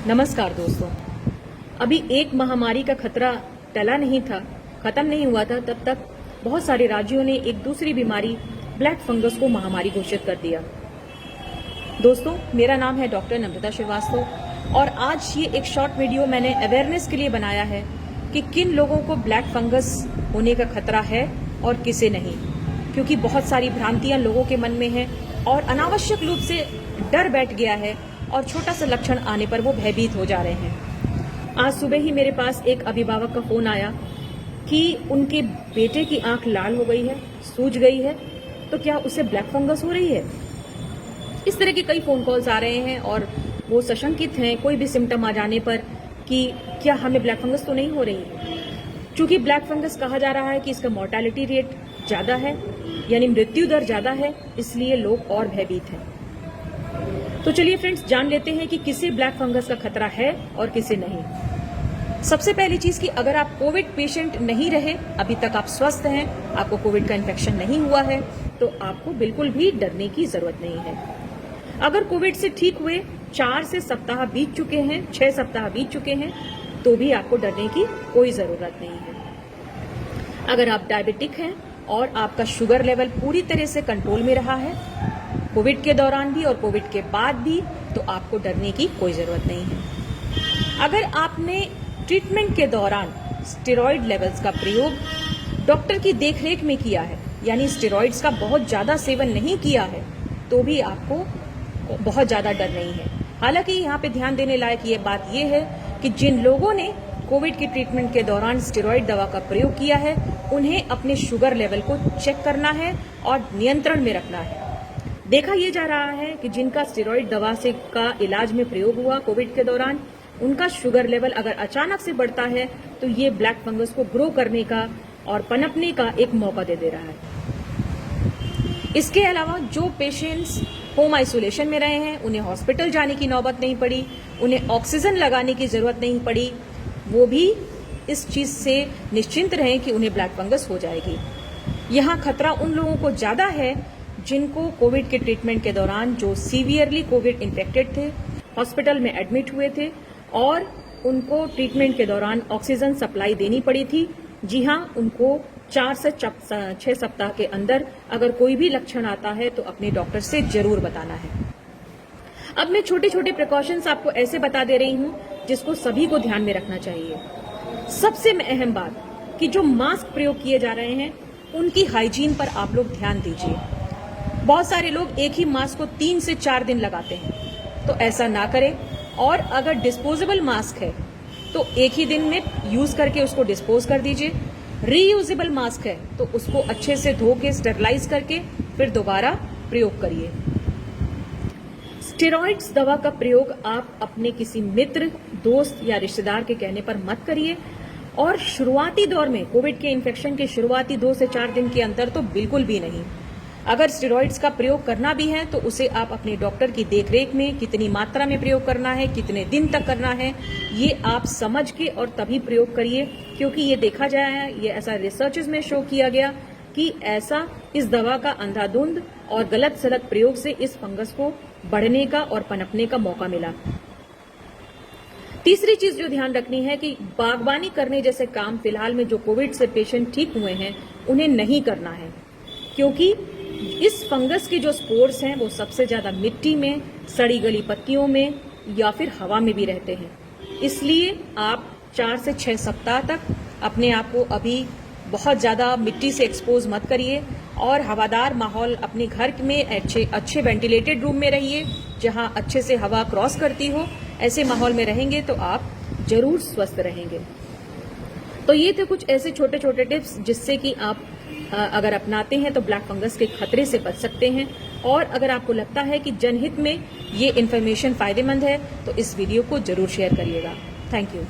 नमस्कार दोस्तों। अभी एक महामारी का खतरा टला नहीं था, खत्म नहीं हुआ था, तब तक बहुत सारे राज्यों ने एक दूसरी बीमारी ब्लैक फंगस को महामारी घोषित कर दिया। दोस्तों, मेरा नाम है डॉक्टर नम्रता श्रीवास्तव और आज ये एक शॉर्ट वीडियो मैंने अवेयरनेस के लिए बनाया है कि किन लोगों को ब्लैक फंगस होने का खतरा है और किसे नहीं, क्योंकि बहुत सारी भ्रांतियां लोगों के मन में हैं और अनावश्यक रूप से डर बैठ गया है और छोटा सा लक्षण आने पर वो भयभीत हो जा रहे हैं। आज सुबह ही मेरे पास एक अभिभावक का फोन आया कि उनके बेटे की आंख लाल हो गई है, सूज गई है, तो क्या उसे ब्लैक फंगस हो रही है। इस तरह के कई फोन कॉल्स आ रहे हैं और वो सशंकित हैं कोई भी सिम्टम आ जाने पर कि क्या हमें ब्लैक फंगस तो नहीं हो रही है। चूंकि ब्लैक फंगस कहा जा रहा है कि इसका मोर्टेलिटी रेट ज्यादा है, यानी मृत्यु दर ज्यादा है, इसलिए लोग और भयभीत हैं। तो चलिए फ्रेंड्स, जान लेते हैं कि किसे ब्लैक फंगस का खतरा है और किसे नहीं। सबसे पहली चीज कि अगर आप कोविड पेशेंट नहीं रहे, अभी तक आप स्वस्थ हैं, आपको कोविड का इन्फेक्शन नहीं हुआ है, तो आपको बिल्कुल भी डरने की जरूरत नहीं है। अगर कोविड से ठीक हुए 4 से सप्ताह बीत चुके हैं, 6 सप्ताह बीत चुके हैं, तो भी आपको डरने की कोई जरूरत नहीं है। अगर आप डायबिटिक हैं और आपका शुगर लेवल पूरी तरह से कंट्रोल में रहा है कोविड के दौरान भी और कोविड के बाद भी, तो आपको डरने की कोई जरूरत नहीं है। अगर आपने ट्रीटमेंट के दौरान स्टेरॉइड लेवल्स का प्रयोग डॉक्टर की देखरेख में किया है, यानी स्टेरॉइड्स का बहुत ज्यादा सेवन नहीं किया है, तो भी आपको बहुत ज्यादा डर नहीं है। हालांकि यहाँ पे ध्यान देने लायक ये बात ये है कि जिन लोगों ने कोविड की ट्रीटमेंट के दौरान स्टेरॉइड दवा का प्रयोग किया है, उन्हें अपने शुगर लेवल को चेक करना है और नियंत्रण में रखना है। देखा यह जा रहा है कि जिनका स्टेरॉइड दवा से का इलाज में प्रयोग हुआ कोविड के दौरान, उनका शुगर लेवल अगर अचानक से बढ़ता है तो ये ब्लैक फंगस को ग्रो करने का और पनपने का एक मौका दे रहा है। इसके अलावा जो पेशेंट्स होम आइसोलेशन में रहे हैं, उन्हें हॉस्पिटल जाने की नौबत नहीं पड़ी, उन्हें ऑक्सीजन लगाने की जरूरत नहीं पड़ी, वो भी इस चीज से निश्चिंत रहें कि उन्हें ब्लैक फंगस हो जाएगी। यहाँ खतरा उन लोगों को ज्यादा है जिनको कोविड के ट्रीटमेंट के दौरान जो सीवियरली कोविड इन्फेक्टेड थे, हॉस्पिटल में एडमिट हुए थे और उनको ट्रीटमेंट के दौरान ऑक्सीजन सप्लाई देनी पड़ी थी। जी हाँ, उनको 4 से 6 सप्ताह के अंदर अगर कोई भी लक्षण आता है तो अपने डॉक्टर से जरूर बताना है। अब मैं छोटे छोटे प्रिकॉशंस आपको ऐसे बता दे रही हूँ जिसको सभी को ध्यान में रखना चाहिए। सबसे अहम बात कि जो मास्क प्रयोग किए जा रहे हैं उनकी हाइजीन पर आप लोग ध्यान दीजिए। बहुत सारे लोग एक ही मास्क को 3 से 4 दिन लगाते हैं, तो ऐसा ना करें। और अगर डिस्पोजेबल मास्क है तो एक ही दिन में यूज करके उसको डिस्पोज कर दीजिए। रीयूजेबल मास्क है तो उसको अच्छे से धो के स्टेरलाइज करके फिर दोबारा प्रयोग करिए। स्टेरॉइड्स दवा का प्रयोग आप अपने किसी मित्र, दोस्त या रिश्तेदार के कहने पर मत करिए और शुरुआती दौर में कोविड के इन्फेक्शन के शुरुआती 2 से 4 दिन के अंदर तो बिल्कुल भी नहीं। अगर स्टेरॉइड्स का प्रयोग करना भी है तो उसे आप अपने डॉक्टर की देखरेख में कितनी मात्रा में प्रयोग करना है, कितने दिन तक करना है, ये आप समझ के और तभी प्रयोग करिए, क्योंकि ये देखा गया है, ये ऐसा रिसर्चेस में शो किया गया कि ऐसा इस दवा का अंधाधुंध और गलत सलत प्रयोग से इस फंगस को बढ़ने का और पनपने का मौका मिला। तीसरी चीज जो ध्यान रखनी है कि बागवानी करने जैसे काम फिलहाल में जो कोविड से पेशेंट ठीक हुए हैं उन्हें नहीं करना है, क्योंकि इस फंगस के जो स्पोर्स हैं वो सबसे ज्यादा मिट्टी में, सड़ी गली पत्तियों में या फिर हवा में भी रहते हैं। इसलिए आप 4 से 6 सप्ताह तक अपने आप को अभी बहुत ज्यादा मिट्टी से एक्सपोज मत करिए और हवादार माहौल अपने घर में अच्छे वेंटिलेटेड रूम में रहिए जहां अच्छे से हवा क्रॉस करती हो। ऐसे माहौल में रहेंगे तो आप जरूर स्वस्थ रहेंगे। तो ये थे कुछ ऐसे छोटे छोटे टिप्स जिससे कि आप अगर अपनाते हैं तो ब्लैक फंगस के खतरे से बच सकते हैं। और अगर आपको लगता है कि जनहित में ये इन्फॉर्मेशन फायदेमंद है तो इस वीडियो को जरूर शेयर करिएगा। Thank you.